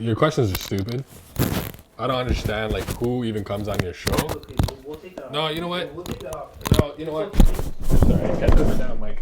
Your questions are stupid. I don't understand like who even comes on your show. Okay, we'll take that off. No, you know what? We'll take that off. No, you know what? Sorry, get this down, Mike.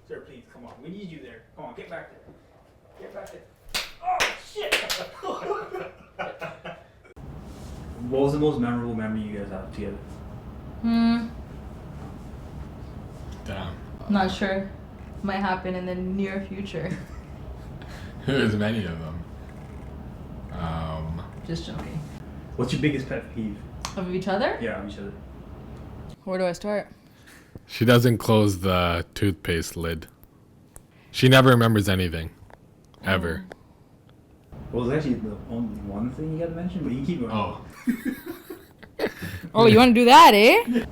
Sir, please, come on. We need you there. Come on, get back there. Get back there. Oh, shit! What was the most memorable memory you guys have together? Damn. Not sure. Might happen in the near future. There's many of them. Just joking. What's your biggest pet peeve? Of each other? Yeah, of each other. Where do I start? She doesn't close the toothpaste lid. She never remembers anything. Ever. Well, it's actually the only one thing you gotta mention, but you keep going. Oh. Oh, you want to do that, eh?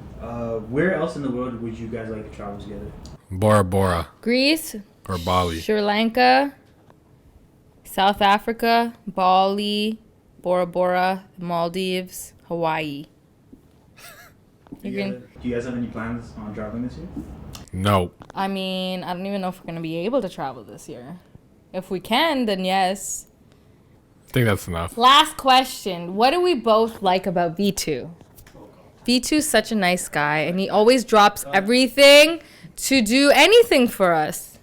Where else in the world would you guys like to travel together? Bora Bora Greece, or Bali. Sri Lanka, South Africa, Bali, Bora Bora, Maldives, Hawaii. Do you guys have any plans on traveling this year? No. I mean, I don't even know if we're going to be able to travel this year. If we can, then yes. I think that's enough. Last question. What do we both like about V2? V2's such a nice guy, and he always drops everything to do anything for us.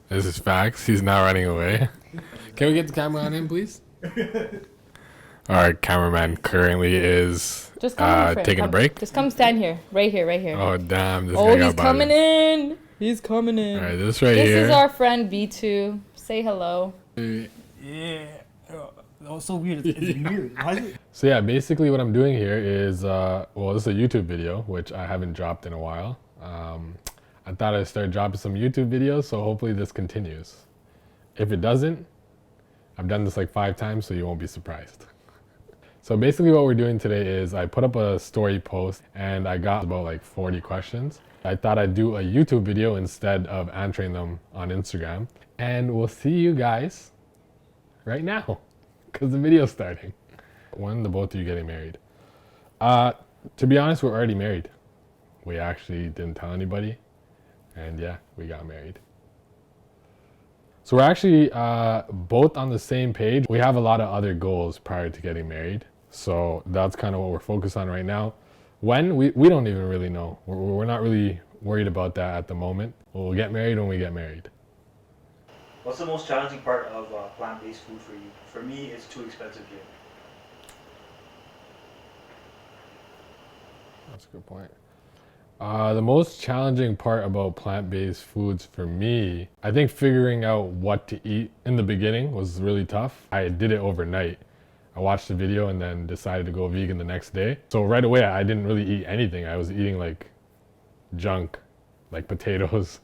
This is facts. He's now running away. Can we get the camera on him, please? Our cameraman currently is Just come in, friend. taking a Come. break. Just come stand here. Right here, right here. Oh, damn. This Oh, guy got he's coming bothered. in. He's coming in. All right, this right This here. is our friend V2. Say hello. Yeah. That was so weird. It's weird. Why is it? So yeah, basically what I'm doing here is, well, this is a YouTube video, which I haven't dropped in a while. I thought I'd start dropping some YouTube videos, so hopefully this continues. If it doesn't, I've done this like 5 times, so you won't be surprised. So basically what we're doing today is I put up a story post and I got about like 40 questions. I thought I'd do a YouTube video instead of answering them on Instagram. And we'll see you guys right now, because the video's starting. When the both of you getting married? To be honest, we're already married. We actually didn't tell anybody. And yeah, we got married. So we're actually both on the same page. We have a lot of other goals prior to getting married. So that's kind of what we're focused on right now. When, we don't even really know. We're not really worried about that at the moment. We'll get married when we get married. What's the most challenging part of plant-based food for you? For me, it's too expensive here. That's a good point. The most challenging part about plant-based foods for me, I think figuring out what to eat in the beginning was really tough. I did it overnight. I watched the video and then decided to go vegan the next day. So right away, I didn't really eat anything. I was eating like junk, like potatoes.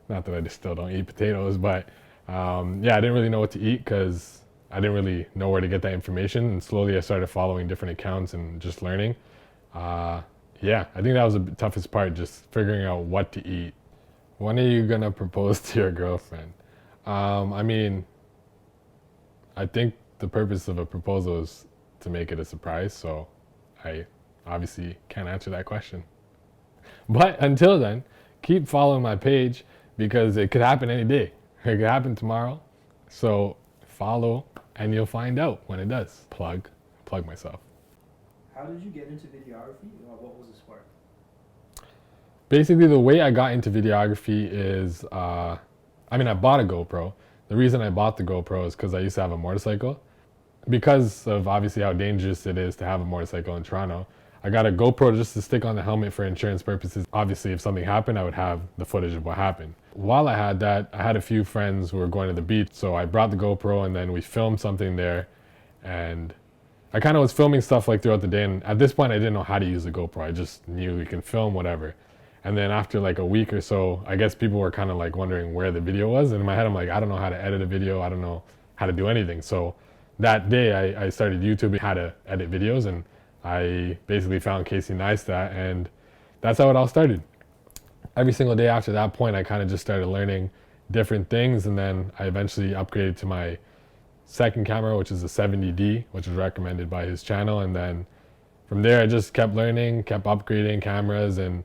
Not that I just still don't eat potatoes, but yeah, I didn't really know what to eat because I didn't really know where to get that information. And slowly I started following different accounts and just learning. Yeah, I think that was the toughest part, just figuring out what to eat. When are you gonna propose to your girlfriend? I mean, I think the purpose of a proposal is to make it a surprise, so I obviously can't answer that question. But until then, keep following my page because it could happen any day. It could happen tomorrow. So follow and you'll find out when it does. Plug myself. How did you get into videography? What was the spark? Basically, the way I got into videography is, I bought a GoPro. The reason I bought the GoPro is because I used to have a motorcycle. Because of obviously how dangerous it is to have a motorcycle in Toronto, I got a GoPro just to stick on the helmet for insurance purposes. Obviously, if something happened, I would have the footage of what happened. While I had that, I had a few friends who were going to the beach, so I brought the GoPro and then we filmed something there. And I kind of was filming stuff like throughout the day, and at this point I didn't know how to use the GoPro. I just knew we can film whatever. And then after like a week or so, I guess people were kind of like wondering where the video was. And in my head, I'm like, I don't know how to edit a video. I don't know how to do anything. So that day I started YouTubing how to edit videos, and I basically found Casey Neistat, and that's how it all started. Every single day after that point, I kind of just started learning different things, and then I eventually upgraded to my second camera, which is a 70D, which was recommended by his channel. And then from there, I just kept learning, kept upgrading cameras. And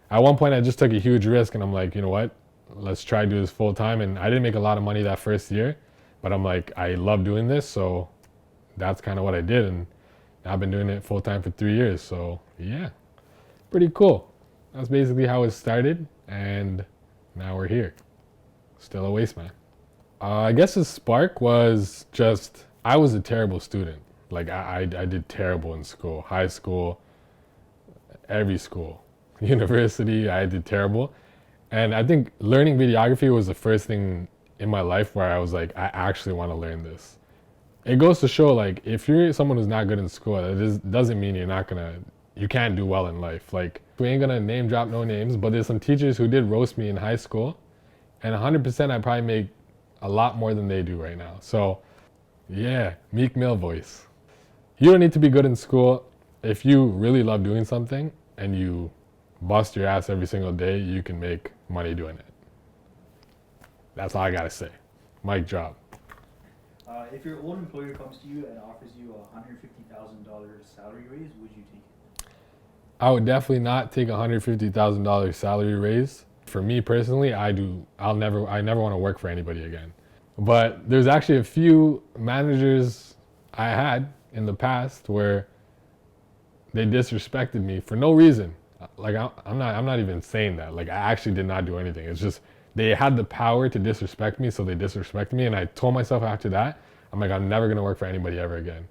at one point I just took a huge risk and I'm like, you know what, let's try to do this full time. And I didn't make a lot of money that first year. But I'm like, I love doing this, so that's kind of what I did, and I've been doing it full time for 3 years. So yeah, pretty cool. That's basically how it started, and now we're here. Still a waste man. I guess the spark was just I was a terrible student. Like I did terrible in school, high school, every school, university. I did terrible, and I think learning videography was the first thing in my life where I was like, I actually want to learn this. It goes to show, like, if you're someone who's not good in school, doesn't mean you can't do well in life. Like, we ain't gonna name drop no names, but there's some teachers who did roast me in high school, and 100% I probably make a lot more than they do right now. So, yeah, Meek Mill voice. You don't need to be good in school. If you really love doing something and you bust your ass every single day, you can make money doing it. That's all I gotta say. Mic drop. If your old employer comes to you and offers you a $150,000 salary raise, would you take it? I would definitely not take a $150,000 salary raise. For me personally, I never want to work for anybody again. But there's actually a few managers I had in the past where they disrespected me for no reason. Like I'm not even saying that. Like I actually did not do anything. It's just they had the power to disrespect me, so they disrespected me. And I told myself after that, I'm like, I'm never gonna work for anybody ever again.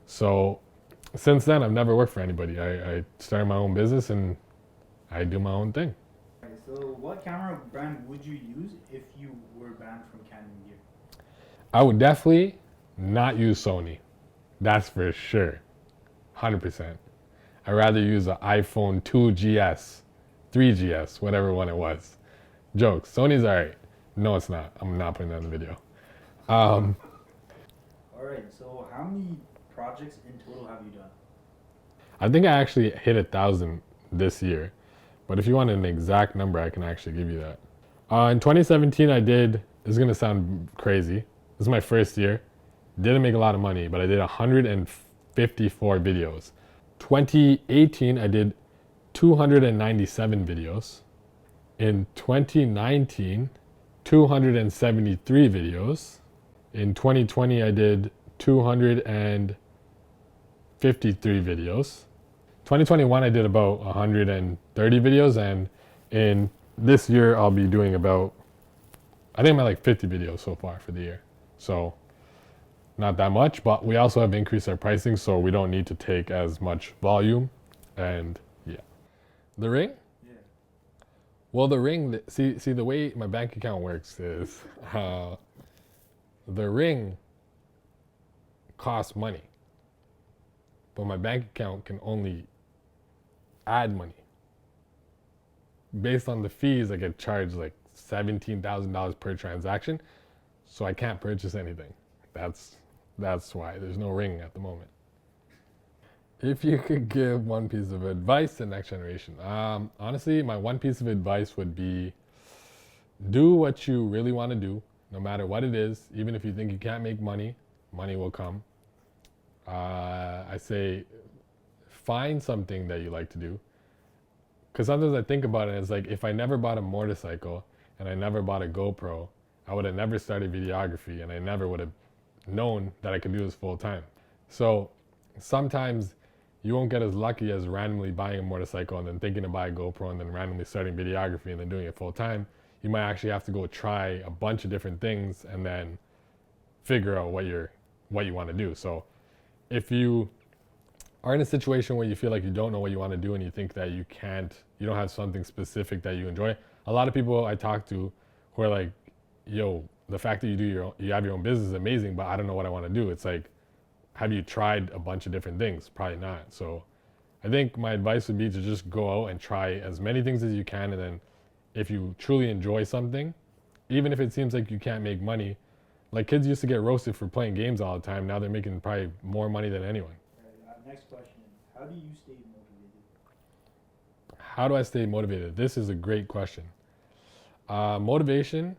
So since then, I've never worked for anybody. I started my own business and I do my own thing. Alright, so what camera brand would you use if you were banned from Canon gear? I would definitely not use Sony. That's for sure. 100%. I'd rather use an iPhone 2GS, 3GS, whatever one it was. Jokes. Sony's alright. No, it's not. I'm not putting that in the video. Alright, so how many projects in total have you done? I think I actually hit 1,000 this year. But if you want an exact number, I can actually give you that. In 2017, I did, this is going to sound crazy. This is my first year. Didn't make a lot of money, but I did 154 videos. 2018, I did 297 videos. In 2019, 273 videos. In 2020, I did 253 videos. 2021, I did about 130 videos, and in this year, I'll be doing about, I think I'm at like 50 videos so far for the year. So not that much, but we also have increased our pricing, so we don't need to take as much volume. And yeah. The ring? Yeah. Well, the ring, see the way my bank account works is the ring costs money, but my bank account can only add money. Based on the fees, I get charged like $17,000 per transaction, so I can't purchase anything. That's why there's no ring at the moment. If you could give one piece of advice to the next generation, honestly, my one piece of advice would be do what you really want to do, no matter what it is. Even if you think you can't make money, money will come. I say find something that you like to do. Because sometimes I think about it, and it's like if I never bought a motorcycle and I never bought a GoPro, I would have never started videography, and I never would have known that I could do this full time. So sometimes you won't get as lucky as randomly buying a motorcycle and then thinking to buy a GoPro and then randomly starting videography and then doing it full time. You might actually have to go try a bunch of different things and then figure out what you want to do. So if you are in a situation where you feel like you don't know what you want to do and you think that you don't have something specific that you enjoy, a lot of people I talk to who are like, yo, the fact that you have your own business is amazing, but I don't know what I want to do. It's like, have you tried a bunch of different things? Probably not. So I think my advice would be to just go out and try as many things as you can. And then if you truly enjoy something, even if it seems like you can't make money, like kids used to get roasted for playing games all the time. Now they're making probably more money than anyone. Next question. How do you stay motivated? How do I stay motivated? This is a great question. Motivation,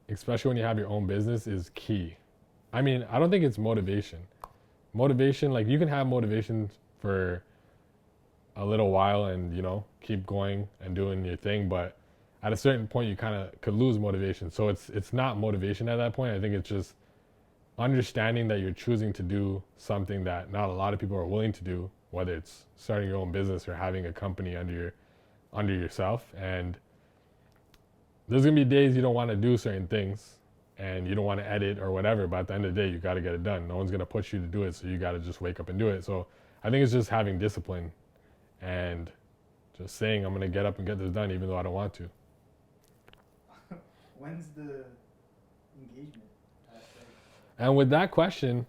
especially when you have your own business, is key. I mean, I don't think it's motivation. Motivation, like you can have motivation for a little while and, keep going and doing your thing, but at a certain point you kind of could lose motivation. So it's not motivation at that point. I think it's just understanding that you're choosing to do something that not a lot of people are willing to do, whether it's starting your own business or having a company under yourself. And there's gonna be days you don't want to do certain things and you don't want to edit or whatever, but at the end of the day you got to get it done. No one's gonna push you to do it, so you got to just wake up and do it. So I think it's just having discipline and just saying I'm gonna get up and get this done even though I don't want to. When's the engagement? And with that question,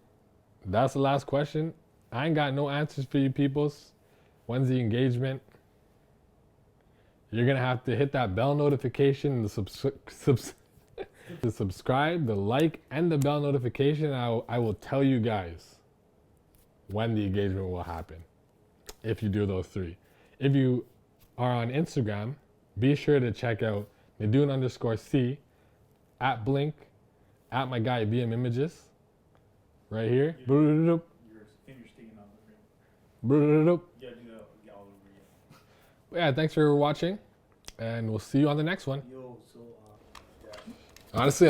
that's the last question. I ain't got no answers for you peoples. When's the engagement? You're gonna have to hit that bell notification, the subscribe, the like, and the bell notification. I will tell you guys when the engagement will happen if you do those three. If you are on Instagram, be sure to check out Nadoon_C, at Blink, at my guy BM Images, right here. Your finger sticking out the frame. Yeah, You gotta do that all over again. yeah, thanks for watching, and we'll see you on the next one. Yo, so, yeah. Honestly,